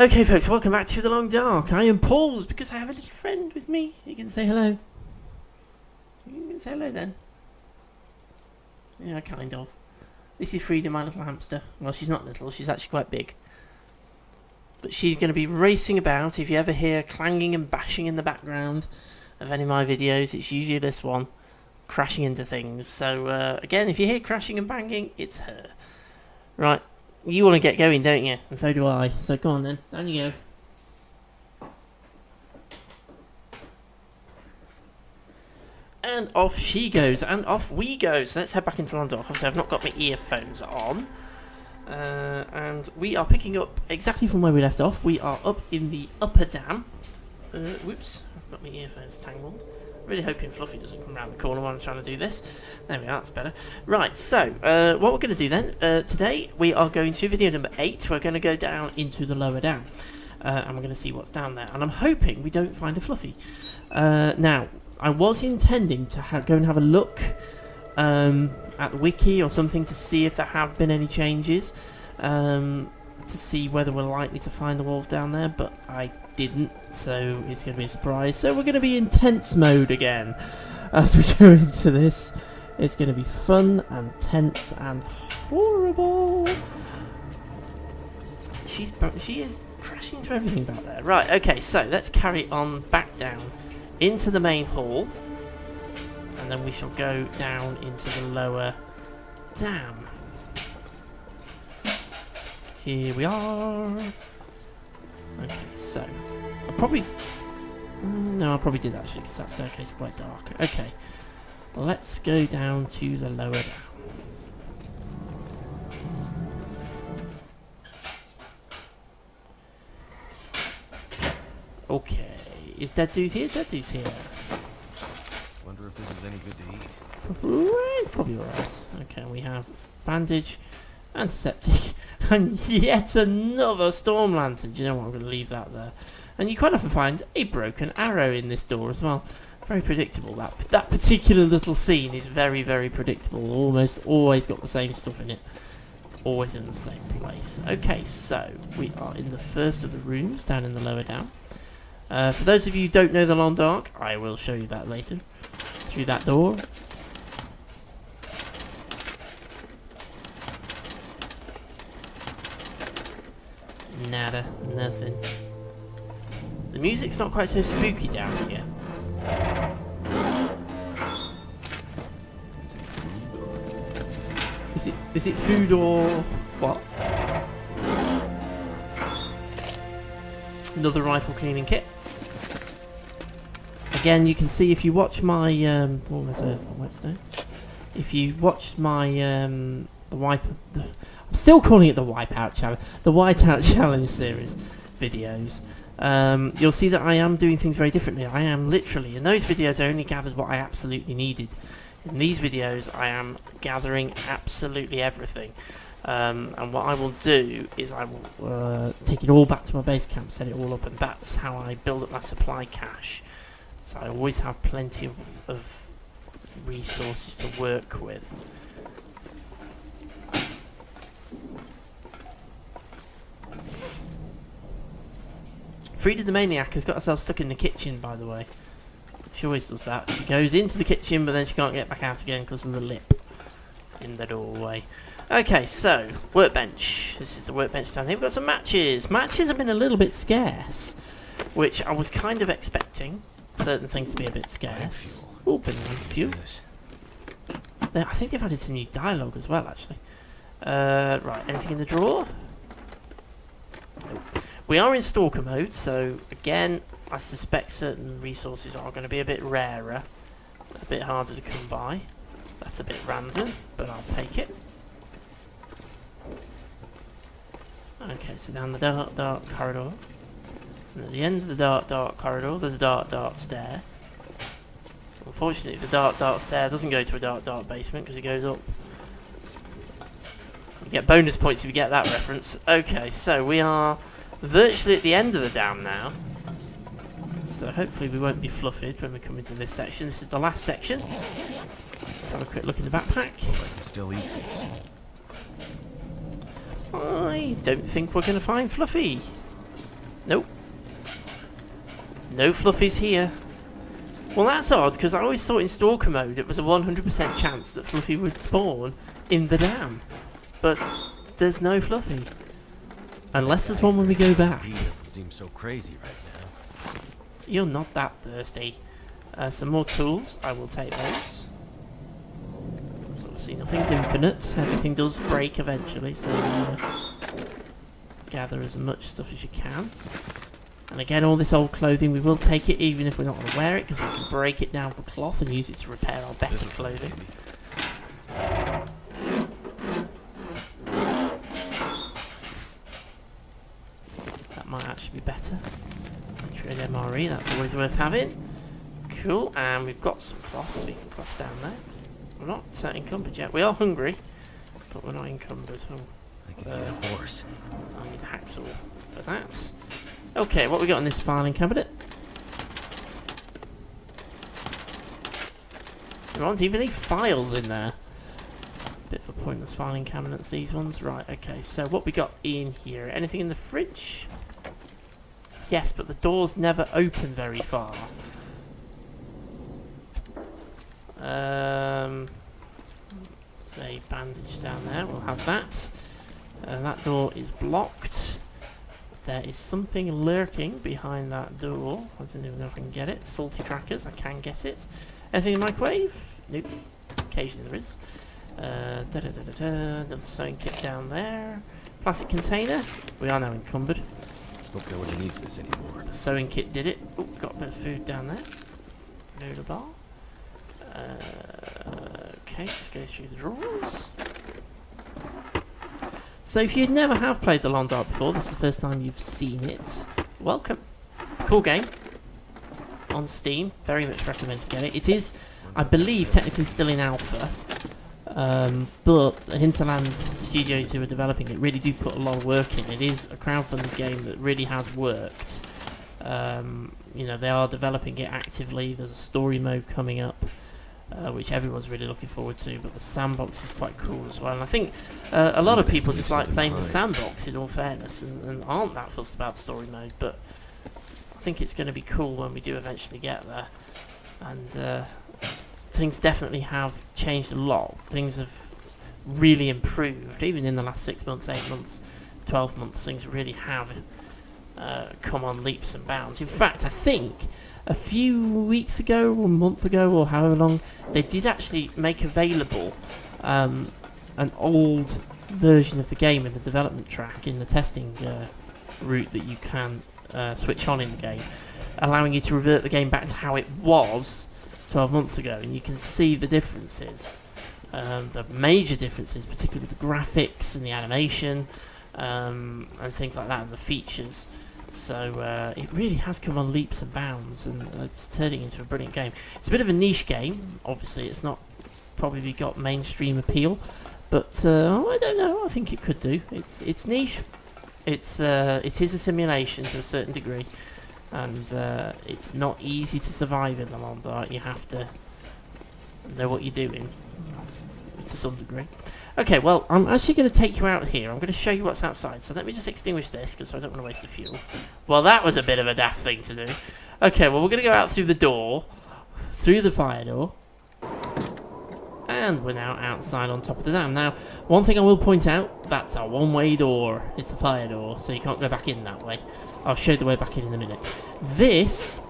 Okay, folks, welcome back to The Long Dark. I am paused because I have a little friend with me. You can say hello. You can say hello then. Yeah, kind of. This is Frida, my little hamster. Well, she's not little, she's actually quite big. But she's going to be racing about. If you ever hear clanging and bashing in the background of any of my videos, it's usually this one, crashing into things. So, again, if you hear crashing and banging, it's her. Right. You want to get going, don't you? And so do I. So go on then. Down you go. And off she goes. And off we go. So let's head back into London. Obviously, I've not got my earphones on. And we are picking up exactly from where we left off. We are up in the upper dam. Whoops. I've got my earphones tangled. Really hoping Fluffy doesn't come around the corner while I'm trying to do this. There we are, that's better. Right, so, what we're going to do then, today we are going to video number 8. We're going to go down into the lower dam. And we're going to see what's down there. And I'm hoping we don't find a Fluffy. Now, I was intending to go and have a look at the wiki or something to see if there have been any changes. To see whether we're likely to find the wolf down there, but I didn't, so it's going to be a surprise. So we're going to be in tense mode again as we go into this. It's going to be fun and tense and horrible. She is crashing into everything back there. Right, okay, so let's carry on back down into the main hall, and then we shall go down into the lower dam. Here we are. Okay, so I probably did actually, because that staircase is quite dark. Okay, let's go down to the lower down. Okay, is Dead Dude here? Dead Dude's here. Wonder if this is any good to eat. It's probably alright. Okay, we have bandage, antiseptic, and yet another storm lantern. Do you know what? I'm going to leave that there. And you quite often find a broken arrow in this door as well. Very predictable. That particular little scene is very, very predictable. Almost always got the same stuff in it. Always in the same place. Okay, so we are in the first of the rooms down in the lower down. For those of you who don't know the Long Dark, I will show you that later. Through that door. Nada, nothing. The music's not quite so spooky down here. Is it food or what? Another rifle cleaning kit. Again, you can see if you watch my oh, there's a whetstone. If you watched my I'm still calling it the Wipeout Challenge, the Whiteout Challenge series videos. You'll see that I am doing things very differently. I am literally, in those videos I only gathered what I absolutely needed. In these videos I am gathering absolutely everything. And what I will do is I will take it all back to my base camp, set it all up, and that's how I build up my supply cache. So I always have plenty of resources to work with. Frida the Maniac has got herself stuck in the kitchen, by the way. She always does that. She goes into the kitchen, but then she can't get back out again because of the lip in the doorway. Okay, so, workbench. This is the workbench down here. We've got some matches. Matches have been a little bit scarce, which I was kind of expecting certain things to be a bit scarce. Oh, been around a few. I think they've added some new dialogue as well, actually. Right, anything in the drawer? Nope. We are in Stalker mode, so again, I suspect certain resources are going to be a bit rarer, a bit harder to come by. That's a bit random, but I'll take it. Okay, so down the dark, dark corridor. And at the end of the dark, dark corridor, there's a dark, dark stair. Unfortunately, the dark, dark stair doesn't go to a dark, dark basement because it goes up. You get bonus points if you get that reference. Okay, so we are virtually at the end of the dam now. So hopefully we won't be fluffied when we come into this section. This is the last section. Let's have a quick look in the backpack. I can still eat this. I don't think we're going to find Fluffy. Nope. No fluffies here. Well, that's odd, because I always thought in Stalker mode it was a 100% chance that Fluffy would spawn in the dam. But there's no Fluffy. Unless there's one when we go back. He doesn't seem so crazy right now. You're not that thirsty. Some more tools. I will take those. So obviously nothing's infinite. Everything does break eventually, so gather as much stuff as you can. And again, all this old clothing, we will take it even if we're not going to wear it, because we can break it down for cloth and use it to repair our better clothing. That might actually be better. Trade MRE, that's always worth having. Cool, and we've got some cloth, so we can cloth down there. We're not encumbered yet. We are hungry, but we're not encumbered. Oh, I could need a horse. I need a hacksaw for that. Okay, what we got in this filing cabinet? There aren't even any files in there. Bit of a pointless filing cabinets, these ones. Right, okay, so what we got in here? Anything in the fridge? Yes, but the doors never open very far. Say bandage down there, we'll have that. That door is blocked. There is something lurking behind that door. I don't even know if I can get it. Salty crackers, I can get it. Anything in the microwave? Nope. Occasionally there is. Another sewing kit down there. Plastic container. We are now encumbered. Hope no one needs this anymore. The sewing kit did it. Oh, got a bit of food down there. Noodle bar. Okay, let's go through the drawers. So if you never have played The Long Dark before, this is the first time you've seen it, welcome. Cool game. On Steam. Very much recommend you get it. It is, I believe, technically still in alpha. But the Hinterland Studios who are developing it really do put a lot of work in. It is a crowdfunded game that really has worked. You know, they are developing it actively. There's a story mode coming up, which everyone's really looking forward to, but the Sandbox is quite cool as well. And I think a lot of people just like playing the Sandbox, in all fairness, and aren't that fussed about story mode, but I think it's going to be cool when we do eventually get there. And things definitely have changed a lot. Things have really improved, even in the last 6 months, 8 months, 12 months, things really have come on leaps and bounds. In fact, I think a few weeks ago, or a month ago, or however long, they did actually make available an old version of the game in the development track, in the testing route that you can switch on in the game, allowing you to revert the game back to how it was 12 months ago, and you can see the differences, the major differences, particularly the graphics and the animation, and things like that, and the features. So it really has come on leaps and bounds, and it's turning into a brilliant game. It's a bit of a niche game, obviously. It's not probably got mainstream appeal, but I don't know. I think it could do. It's niche. It is a simulation to a certain degree, and it's not easy to survive in the Long Dark. You have to know what you're doing to some degree. Okay, well, I'm actually going to take you out here. I'm going to show you what's outside. So let me just extinguish this, because I don't want to waste the fuel. Well, that was a bit of a daft thing to do. Okay, well, we're going to go out through the door, through the fire door, and we're now outside on top of the dam. Now, one thing I will point out, that's a one-way door. It's a fire door, so you can't go back in that way. I'll show you the way back in a minute. This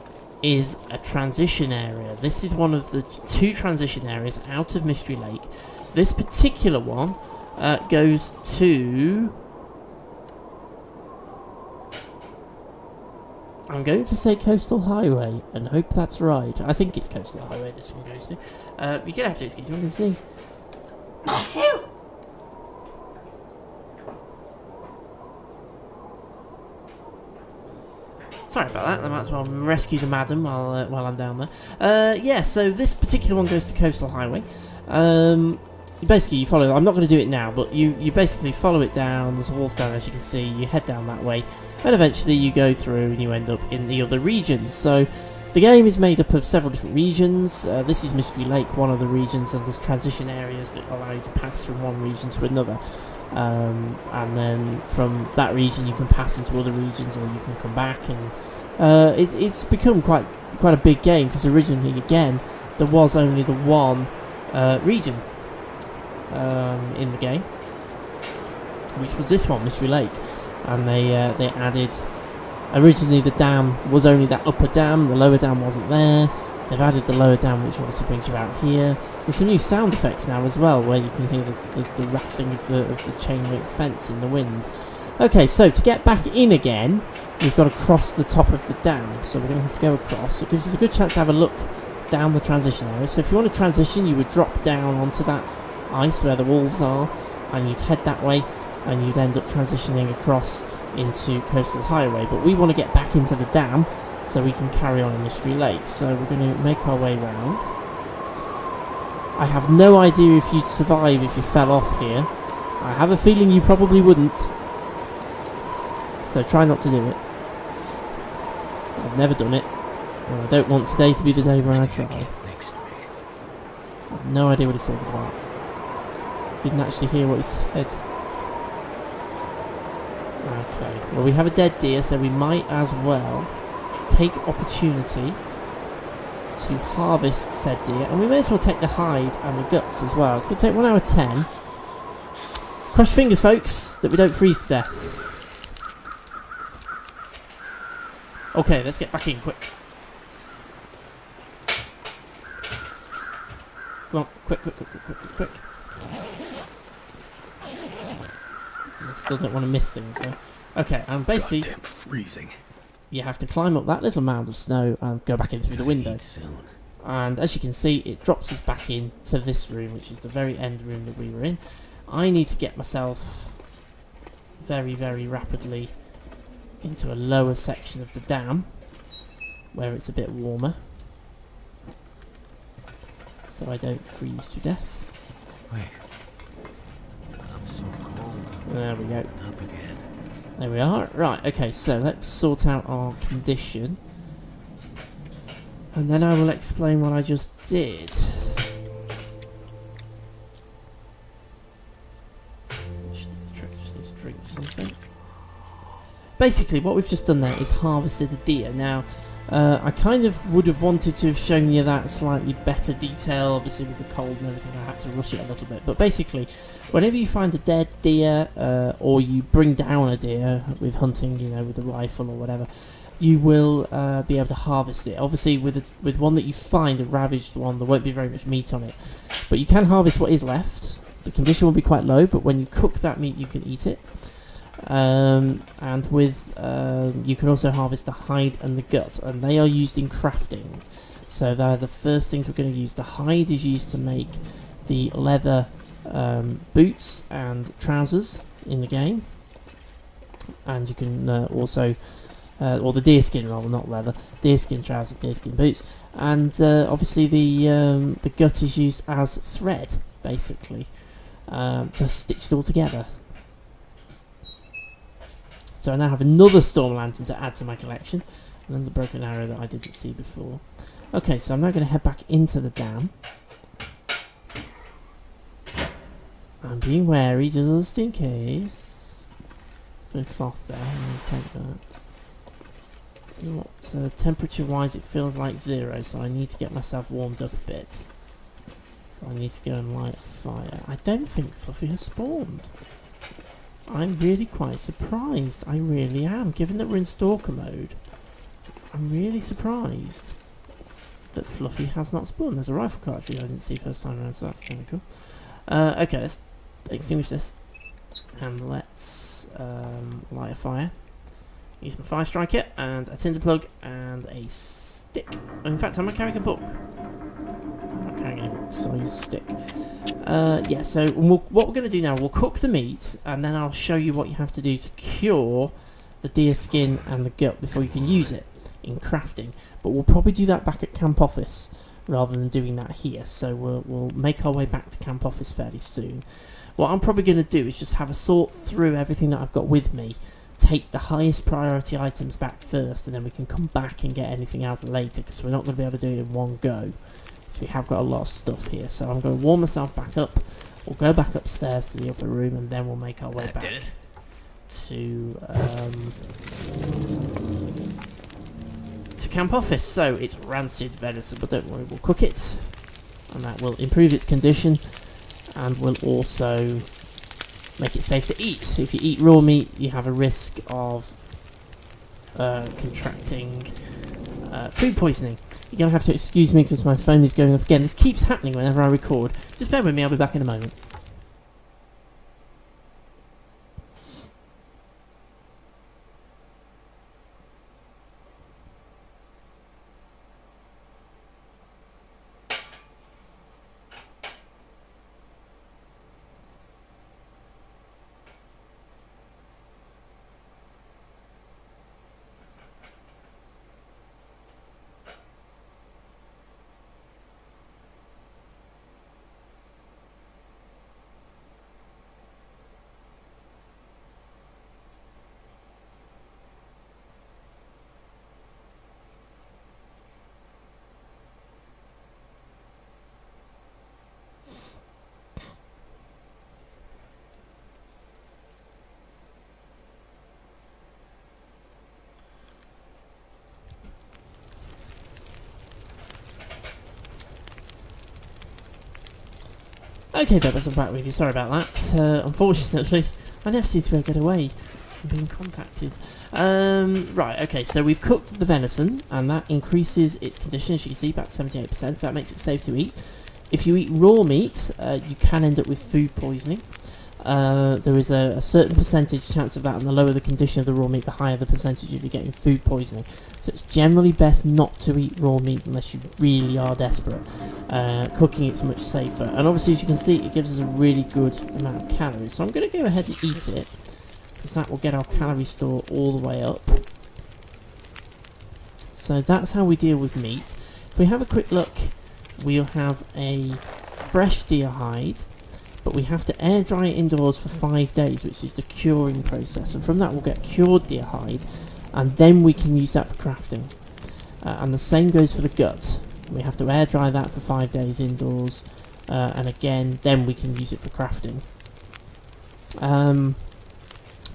is a transition area. This is one of the 2 transition areas out of Mystery Lake. This particular one goes to... I'm going to say Coastal Highway and hope that's right. I think it's Coastal Highway this one goes to. You're going to have to excuse me, I'm going to sneeze. Sorry about that, I might as well rescue the madam while I'm down there. Yeah, so this particular one goes to Coastal Highway. Basically, you follow. I'm not going to do it now, but you basically follow it down. There's a wharf down there, as you can see. You head down that way, and eventually you go through and you end up in the other regions. So the game is made up of several different regions. This is Mystery Lake, one of the regions, and there's transition areas that allow you to pass from one region to another. and then from that region you can pass into other regions, or you can come back, and it's become quite a big game, because originally, again, there was only the one region in the game, which was this one, Mystery Lake, and they added. Originally, the dam was only that upper dam; the lower dam wasn't there. They've added the lower dam, which obviously brings you out here. There's some new sound effects now as well, where you can hear the rattling of the chain link fence in the wind. Okay, so to get back in again, we've got to cross the top of the dam, so we're going to have to go across. It gives us a good chance to have a look down the transition area. So if you want to transition, you would drop down onto that ice where the wolves are, and you'd head that way, and you'd end up transitioning across into Coastal Highway. But we want to get back into the dam so we can carry on in Mystery Lake. So we're going to make our way round. I have no idea if you'd survive if you fell off here. I have a feeling you probably wouldn't. So try not to do it. I've never done it, and I don't want today to be the day where I try. I have no idea what he's talking about. Didn't actually hear what he said. Okay, well, we have a dead deer, so we might as well take opportunity to harvest said deer, and we may as well take the hide and the guts as well. It's going to take 1 hour 10. Cross fingers, folks, that we don't freeze to death. Okay, let's get back in quick. Come on, quick. I still don't want to miss things though. Okay, and basically, goddamn freezing. You have to climb up that little mound of snow and go back in through the window. And as you can see, it drops us back into this room, which is the very end room that we were in. I need to get myself very, very rapidly into a lower section of the dam, where it's a bit warmer, so I don't freeze to death. Wait. I'm so cold. There we go. Up again. There we are. Right, okay, so let's sort out our condition, and then I will explain what I just did. Just need to drink something. Basically, what we've just done there is harvested a deer. Now, I kind of would have wanted to have shown you that slightly better detail. Obviously, with the cold and everything, I had to rush it a little bit. But basically, whenever you find a dead deer, or you bring down a deer with hunting, you know, with a rifle or whatever, you will be able to harvest it. Obviously, with one that you find, a ravaged one, there won't be very much meat on it. But you can harvest what is left. The condition will be quite low, but when you cook that meat, you can eat it. And with you can also harvest the hide and the gut, and they are used in crafting. So they're the first things we're going to use. The hide is used to make the leather boots and trousers in the game, and you can also or the deerskin rather, not leather, deerskin trousers, deerskin boots, and obviously the gut is used as thread, basically, to stitch it all together. So I now have another storm lantern to add to my collection, another broken arrow that I didn't see before. Okay, so I'm now going to head back into the dam. I'm being wary just in case. There's a bit of cloth there, I'm going to take that. You know what, temperature wise it feels like 0, so I need to get myself warmed up a bit. So I need to go and light a fire. I don't think Fluffy has spawned. I'm really quite surprised. I really am. Given that we're in Stalker mode, I'm really surprised that Fluffy has not spawned. There's a rifle cartridge I didn't see first time around, so that's kind of cool. Okay, let's extinguish this. And let's light a fire. Use my fire strike kit and a tinder plug and a stick. In fact, am I carrying a book? I'm not carrying any books, so I'll use a stick. Yeah, so what we're going to do now, we'll cook the meat, and then I'll show you what you have to do to cure the deer skin and the gut before you can use it in crafting. But we'll probably do that back at camp office rather than doing that here. So we'll make our way back to camp office fairly soon. What I'm probably going to do is just have a sort through everything that I've got with me, take the highest priority items back first, and then we can come back and get anything else later, because we're not going to be able to do it in one go. So we have got a lot of stuff here, so I'm going to warm myself back up, We'll go back upstairs to the upper room, and then we'll make our way That back did it. to camp office. So it's rancid venison, but don't worry, we'll cook it, and that will improve its condition, and will also make it safe to eat. If you eat raw meat, you have a risk of contracting food poisoning. You're going to have to excuse me because my phone is going off again. This keeps happening whenever I record. Just bear with me, I'll be back in a moment. Okay, Debbers, I'm back with you. Sorry about that. Unfortunately, I never seem to be able to get away from being contacted. Right, okay, so we've cooked the venison, and that increases its condition, as you can see, back to 78%, so that makes it safe to eat. If you eat raw meat, you can end up with food poisoning. There is a certain percentage chance of that, and the lower the condition of the raw meat, the higher the percentage of you getting food poisoning. So it's generally best not to eat raw meat unless you really are desperate. Cooking it's much safer, and obviously, as you can see, it gives us a really good amount of calories. So I'm going to go ahead and eat it, because that will get our calorie store all the way up. So that's how we deal with meat. If we have a quick look, we'll have a fresh deer hide, but we have to air dry it indoors for 5 days, which is the curing process, and from that we'll get cured deer hide, and then we can use that for crafting. And the same goes for the gut. We have to air dry that for 5 days indoors, and again, then we can use it for crafting.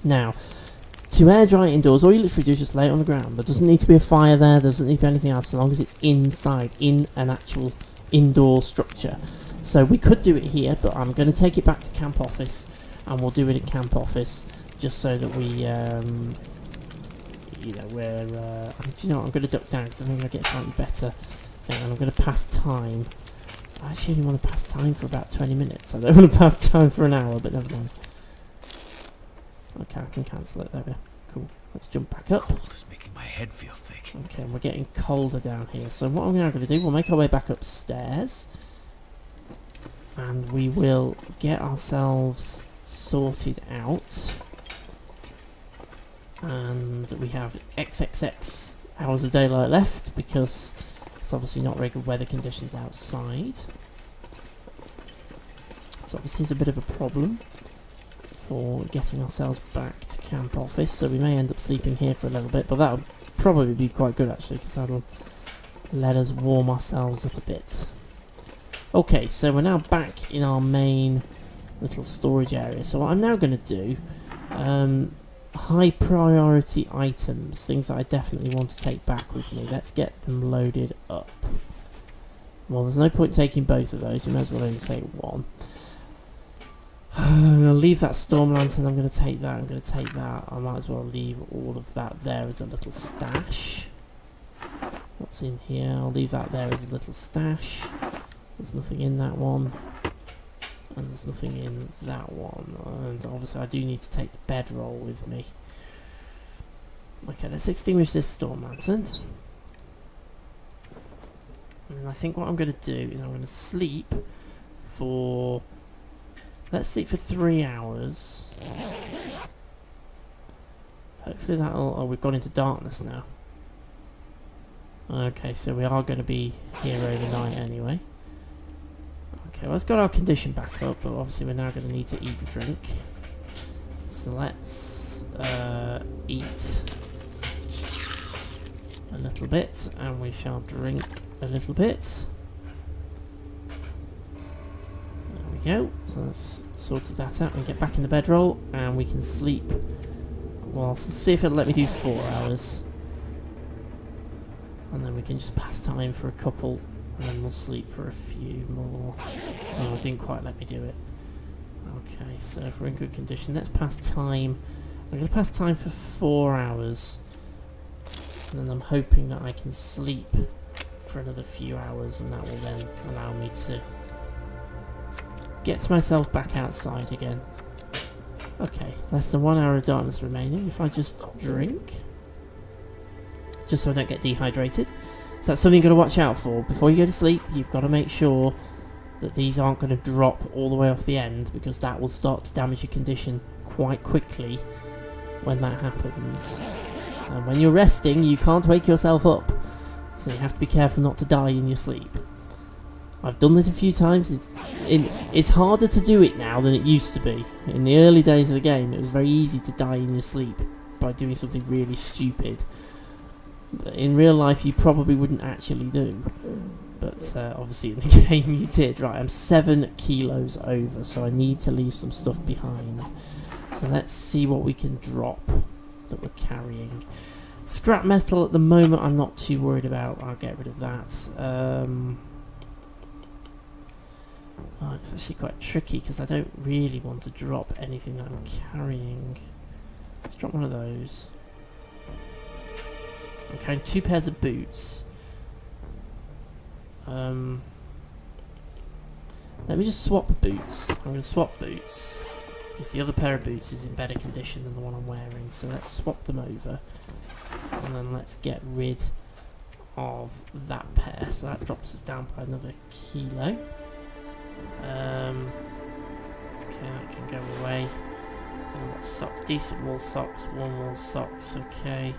Now, to air dry it indoors, all you literally do is just lay it on the ground. There doesn't need to be a fire there, there doesn't need to be anything else, as long as it's inside, in an actual indoor structure. So we could do it here, but I'm going to take it back to camp office, and we'll do it at camp office, just so that we, you know, we're, do you know what, I'm going to duck down, because I think I get a slightly better thing, and I'm going to pass time. I actually only want to pass time for about 20 minutes, I don't want to pass time for an hour, but never mind. Okay, I can cancel it, there we go. Cool, let's jump back up. Cold is making my head feel thick. Okay, and we're getting colder down here, so what I'm now going to do, we'll make our way back upstairs, and we will get ourselves sorted out, and we have XXX hours of daylight left, because it's obviously not very good weather conditions outside, so obviously it's a bit of a problem for getting ourselves back to camp office, so we may end up sleeping here for a little bit, but that'll probably be quite good actually, because that'll let us warm ourselves up a bit. Okay, so we're now back in our main little storage area. So what I'm now going to do, high priority items, things that I definitely want to take back with me. Let's get them loaded up. Well, there's no point taking both of those, you may as well only take one. I'm going to leave that storm lantern, I'm going to take that, I'm going to take that. I might as well leave all of that there as a little stash. What's in here? I'll leave that there as a little stash. There's nothing in that one, and there's nothing in that one, and obviously I do need to take the bedroll with me. Okay, let's extinguish this storm lantern, and I think what I'm going to do is I'm going to sleep for, let's sleep for 3 hours. Hopefully that'll, oh, we've gone into darkness now. Okay, so we are going to be here overnight anyway. Okay, well, it's got our condition back up, but obviously we're now going to need to eat and drink. So let's eat a little bit, and we shall drink a little bit. There we we go. So let's sorted that out and get back in the bedroll, and we can sleep. Well, let's see if it'll let me do 4 hours. And then we can just pass time for a couple, and then we'll sleep for a few more. Oh, it didn't quite let me do it. Okay, so if we're in good condition, let's pass time. I'm going to pass time for 4 hours. And then I'm hoping that I can sleep for another few hours, and that will then allow me to get myself back outside again. Okay, less than 1 hour of darkness remaining. If I just drink, just so I don't get dehydrated. So that's something you've got to watch out for. Before you go to sleep, you've got to make sure that these aren't going to drop all the way off the end, because that will start to damage your condition quite quickly when that happens. And when you're resting, you can't wake yourself up, so you have to be careful not to die in your sleep. I've done it a few times. It's harder to do it now than it used to be. In the early days of the game, it was very easy to die in your sleep by doing something really stupid that in real life you probably wouldn't actually do. But obviously in the game you did. Right, I'm 7 kilos over, so I need to leave some stuff behind. So let's see what we can drop that we're carrying. Scrap metal at the moment I'm not too worried about. I'll get rid of that. Oh, it's actually quite tricky because I don't really want to drop anything that I'm carrying. Let's drop one of those. I'm carrying 2 pairs of boots. Let me just swap boots. I'm going to swap boots because the other pair of boots is in better condition than the one I'm wearing. So let's swap them over, and then let's get rid of that pair. So that drops us down by another kilo. Okay, that can go away. Then we've got socks, decent wool socks, warm wool socks. Okay,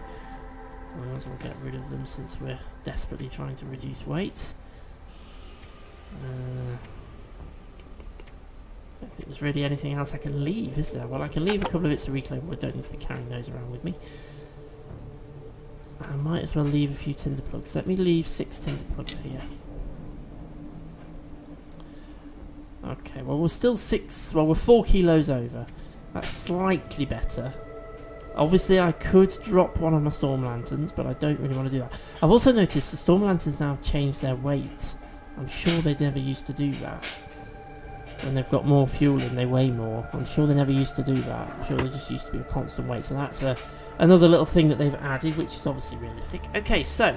I might as well get rid of them since we're desperately trying to reduce weight. I don't think there's really anything else I can leave, is there? Well, I can leave a couple of bits of reclaim wood. I don't need to be carrying those around with me. I might as well leave a few tinder plugs. Let me leave 6 tinder plugs here. Okay, well we're still 4 kilos over. That's slightly better. Obviously I could drop one of my storm lanterns, but I don't really want to do that. I've also noticed the storm lanterns now have changed their weight. I'm sure they never used to do that. When they've got more fuel in, they weigh more. I'm sure they never used to do that. I'm sure they just used to be a constant weight. So that's another little thing that they've added, which is obviously realistic. Okay, so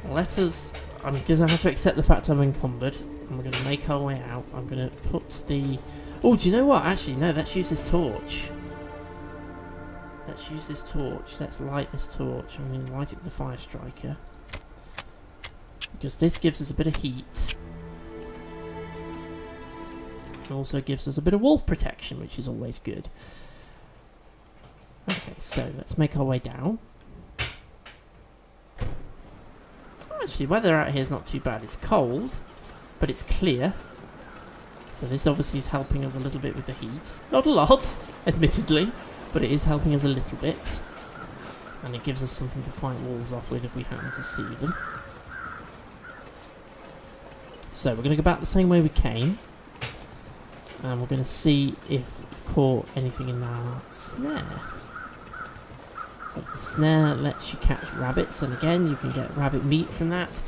let us... I'm going to have to accept the fact I'm encumbered. And we're going to make our way out. I'm going to put the... Oh, do you know what? Actually, no, let's use this torch. Let's use this torch. Let's light this torch. I'm going to light it with a fire striker, because this gives us a bit of heat. It also gives us a bit of wolf protection, which is always good. Okay, so let's make our way down. Actually, weather out here is not too bad. It's cold, but it's clear. So this obviously is helping us a little bit with the heat. Not a lot, admittedly, but it is helping us a little bit. And it gives us something to fight walls off with if we happen to see them. So we're going to go back the same way we came. And we're going to see if we've caught anything in our snare. So the snare lets you catch rabbits, and again you can get rabbit meat from that.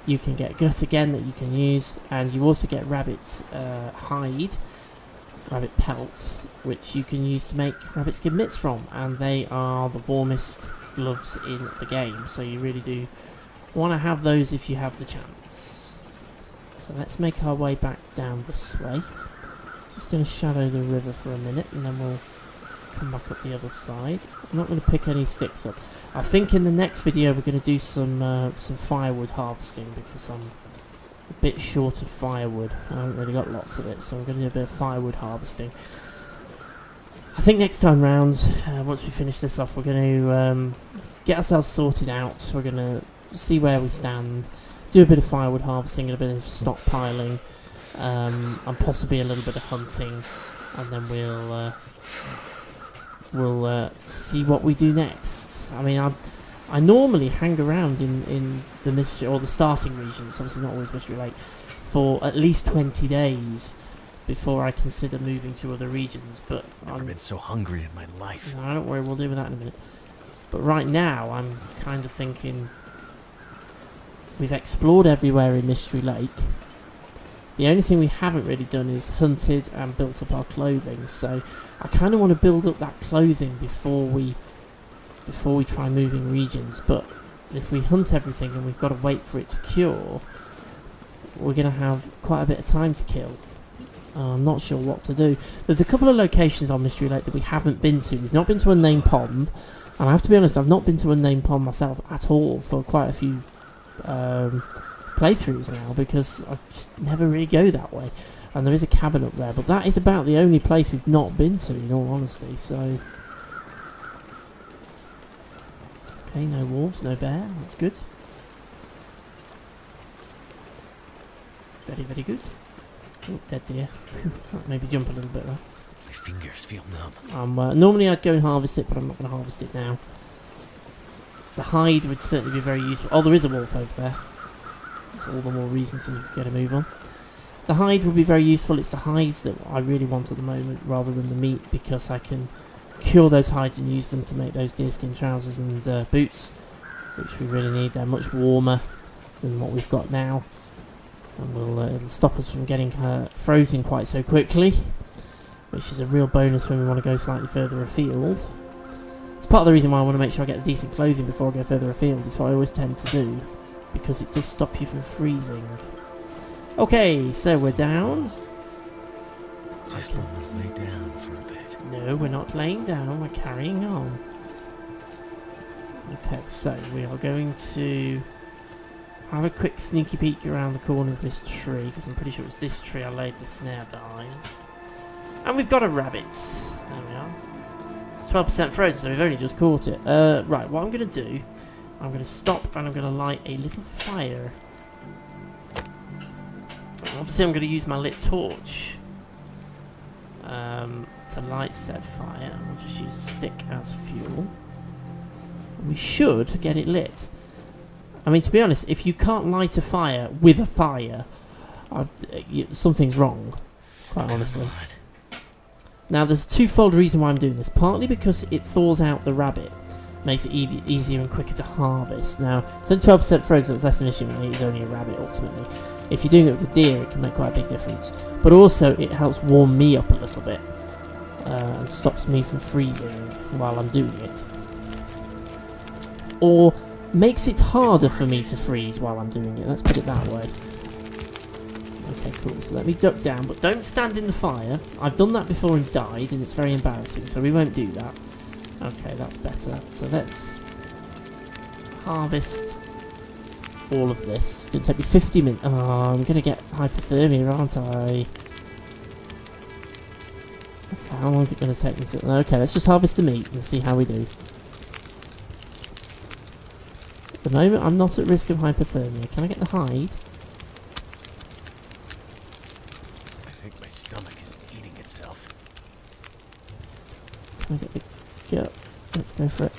You can get gut again that you can use, and you also get rabbit hide, rabbit pelts, which you can use to make rabbit skin mitts from, and they are the warmest gloves in the game, so you really do want to have those if you have the chance. So let's make our way back down this way. Just going to shadow the river for a minute, and then we'll come back up the other side. I'm not going to pick any sticks up. I think in the next video we're going to do some firewood harvesting, because I'm a bit short of firewood. I haven't really got lots of it, so I'm going to do a bit of firewood harvesting. I think next time round, once we finish this off, we're going to get ourselves sorted out. We're going to see where we stand, do a bit of firewood harvesting and a bit of stockpiling, and possibly a little bit of hunting, and then we'll see what we do next. I mean, I normally hang around in the mystery or the starting regions, obviously not always Mystery Lake, for at least 20 days before I consider moving to other regions. But Never been so hungry in my life. no, don't worry, we'll deal with that in a minute. But right now, I'm kind of thinking we've explored everywhere in Mystery Lake. The only thing we haven't really done is hunted and built up our clothing. So I kind of want to build up that clothing before we try moving regions. But if we hunt everything and we've got to wait for it to cure, we're going to have quite a bit of time to kill. I'm not sure what to do. There's a couple of locations on Mystery Lake that we haven't been to. We've not been to Unnamed Pond. And I have to be honest, I've not been to Unnamed Pond myself at all for quite a few playthroughs now, because I just never really go that way. And there is a cabin up there, but that is about the only place we've not been to, in all honesty. So, okay, no wolves, no bear. That's good. Very, very good. Oh, dead deer. Maybe jump a little bit there. My fingers feel numb. Normally I'd go and harvest it, but I'm not going to harvest it now. The hide would certainly be very useful. Oh, there is a wolf over there. That's all the more reason to get a move on. The hide would be very useful. It's the hides that I really want at the moment, rather than the meat, because I can cure those hides and use them to make those deerskin trousers and boots, which we really need. They're much warmer than what we've got now, and it'll stop us from getting frozen quite so quickly, which is a real bonus when we want to go slightly further afield. It's part of the reason why I want to make sure I get the decent clothing before I go further afield. It's what I always tend to do, because it does stop you from freezing. Okay, so we're down. Just want to lay down for a bit. No, we're not laying down, we're carrying on. Okay, so we are going to have a quick sneaky peek around the corner of this tree, because I'm pretty sure it was this tree I laid the snare behind. And we've got a rabbit. There we are. It's 12% frozen, so we've only just caught it. Right, what I'm going to do, I'm going to stop and I'm going to light a little fire. Obviously I'm going to use my lit torch to light said fire, and we'll just use a stick as fuel. We should get it lit. I mean, to be honest, if you can't light a fire with a fire, something's wrong, quite honestly. Now, there's a twofold reason why I'm doing this. Partly because it thaws out the rabbit, makes it easier and quicker to harvest. Now, so 12% frozen, it's less of an issue when it's only a rabbit, ultimately. If you're doing it with a deer, it can make quite a big difference. But also, it helps warm me up a little bit, and stops me from freezing while I'm doing it. Or makes it harder for me to freeze while I'm doing it, let's put it that way. Okay, cool, so let me duck down, but don't stand in the fire. I've done that before and died, and it's very embarrassing, so we won't do that. Okay, that's better. So let's harvest all of this. It's going to take me 50 minutes. Oh, I'm going to get hypothermia, aren't I? Okay, how long is it going to take me to... Okay, let's just harvest the meat and see how we do. At the moment, I'm not at risk of hypothermia. Can I get the hide? I think my stomach is eating itself. Can I get the gut? Let's go for it.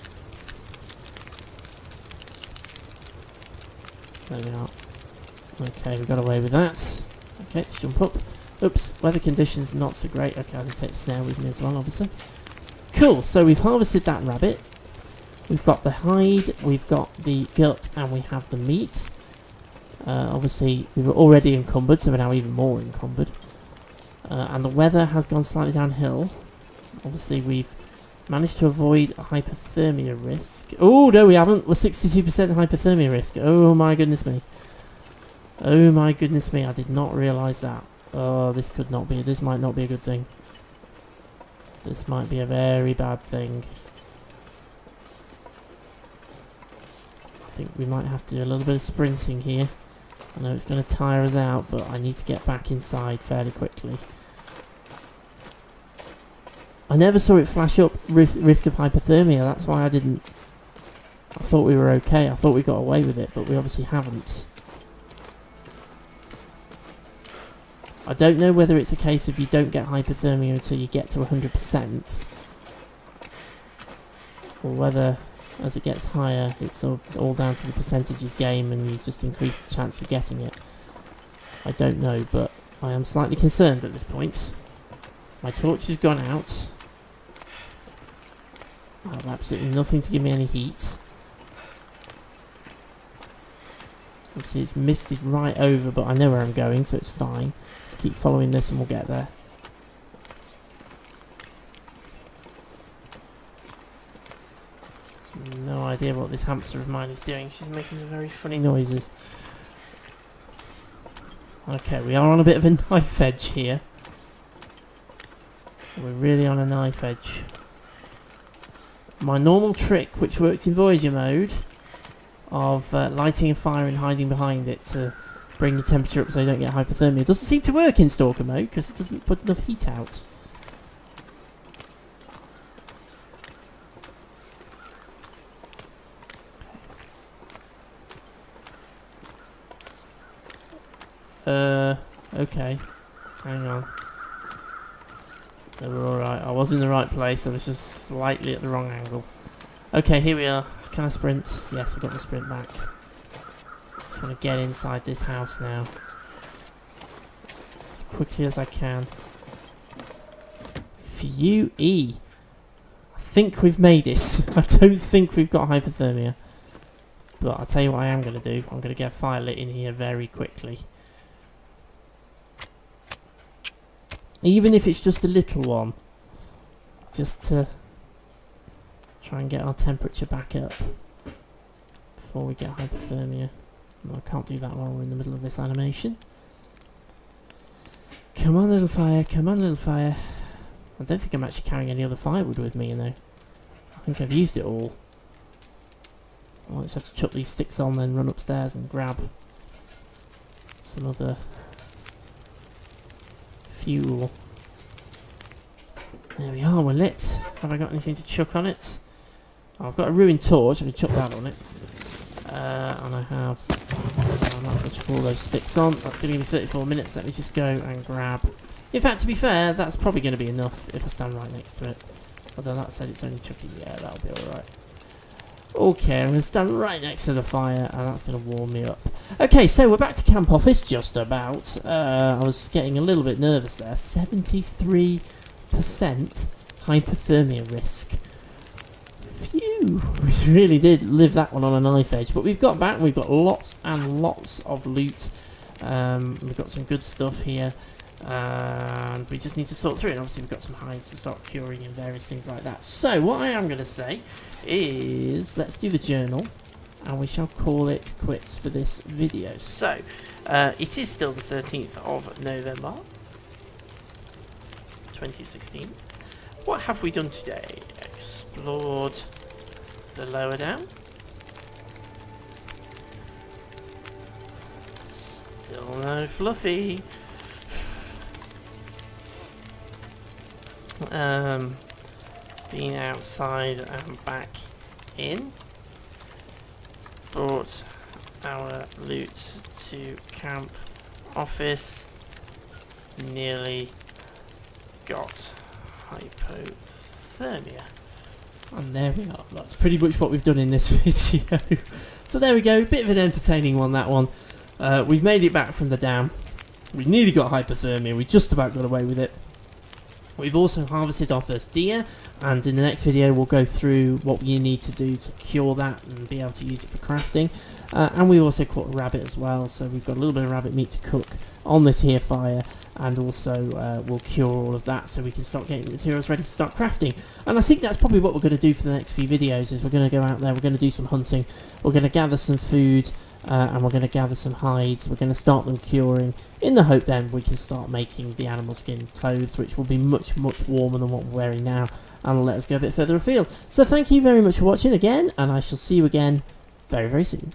There we are. Okay, we got away with that. Okay, let's jump up. Oops, weather conditions not so great. Okay, I can take the snare with me as well, obviously. Cool, so we've harvested that rabbit. We've got the hide, we've got the gut, and we have the meat. Obviously, we were already encumbered, so we're now even more encumbered. And the weather has gone slightly downhill. Obviously, we've managed to avoid a hypothermia risk. Oh, no, we haven't. We're 62% hypothermia risk. Oh, my goodness me. Oh, my goodness me. I did not realise that. Oh, this could not be. This might not be a good thing. This might be a very bad thing. I think we might have to do a little bit of sprinting here. I know it's going to tire us out, but I need to get back inside fairly quickly. I never saw it flash up risk of hypothermia, that's why I didn't... I thought we were okay, I thought we got away with it, but we obviously haven't. I don't know whether it's a case of you don't get hypothermia until you get to 100%, or whether as it gets higher it's all down to the percentages game and you just increase the chance of getting it. I don't know, but I am slightly concerned at this point. My torch has gone out. I have absolutely nothing to give me any heat. Obviously it's misted right over, but I know where I'm going, so it's fine. Just keep following this and we'll get there. No idea what this hamster of mine is doing. She's making some very funny noises. Okay, we are on a bit of a knife edge here. We're really on a knife edge. My normal trick, which works in Voyager mode, of lighting a fire and hiding behind it to bring the temperature up so you don't get hypothermia, doesn't seem to work in Stalker mode because it doesn't put enough heat out. Okay. Hang on. They were alright. I was in the right place. I was just slightly at the wrong angle. Okay, here we are. Can I sprint? Yes, I got my sprint back. Just want to get inside this house now. As quickly as I can. Phew-ee. I think we've made it. I don't think we've got hypothermia. But I'll tell you what I am going to do. I'm going to get a fire lit in here very quickly. Even if it's just a little one. Just to try and get our temperature back up before we get hypothermia. No, I can't do that while we're in the middle of this animation. Come on, little fire. Come on, little fire. I don't think I'm actually carrying any other firewood with me, you know. I think I've used it all. I'll just have to chuck these sticks on, then run upstairs and grab some other fuel. There we are, we're lit. Have I got anything to chuck on it? Oh, I've got a ruined torch, I can chuck that on it. And I have... I'm not going to chuck all those sticks on. That's going to give me 34 minutes. Let me just go and grab... In fact, to be fair, that's probably going to be enough if I stand right next to it. Although that said it's only chucking. Yeah, that'll be alright. Okay, I'm going to stand right next to the fire, and that's going to warm me up. Okay, so we're back to camp office, just about. I was getting a little bit nervous there. 73% hypothermia risk. Phew, we really did live that one on a knife edge. But we've got back, we've got lots and lots of loot. We've got some good stuff here. And we just need to sort through it. And obviously we've got some hides to start curing and various things like that. So what I am going to say is let's do the journal and we shall call it quits for this video. So it is still the 13th of November 2016. What have we done today? Explored the lower down. Still no Fluffy. Been outside and back in. Brought our loot to camp office. Nearly got hypothermia. And there we are. That's pretty much what we've done in this video. So there we go. Bit of an entertaining one, that one. We've made it back from the dam. We nearly got hypothermia. We just about got away with it. We've also harvested our first deer, and in the next video we'll go through what you need to do to cure that and be able to use it for crafting. And we also caught a rabbit as well, so we've got a little bit of rabbit meat to cook on this here fire, and also we'll cure all of that so we can start getting the materials ready to start crafting. And I think that's probably what we're going to do for the next few videos, is we're going to go out there, we're going to do some hunting, we're going to gather some food, and we're going to gather some hides. We're going to start them curing in the hope then we can start making the animal skin clothes, which will be much warmer than what we're wearing now, and will let us go a bit further afield. So thank you very much for watching again, and I shall see you again very soon.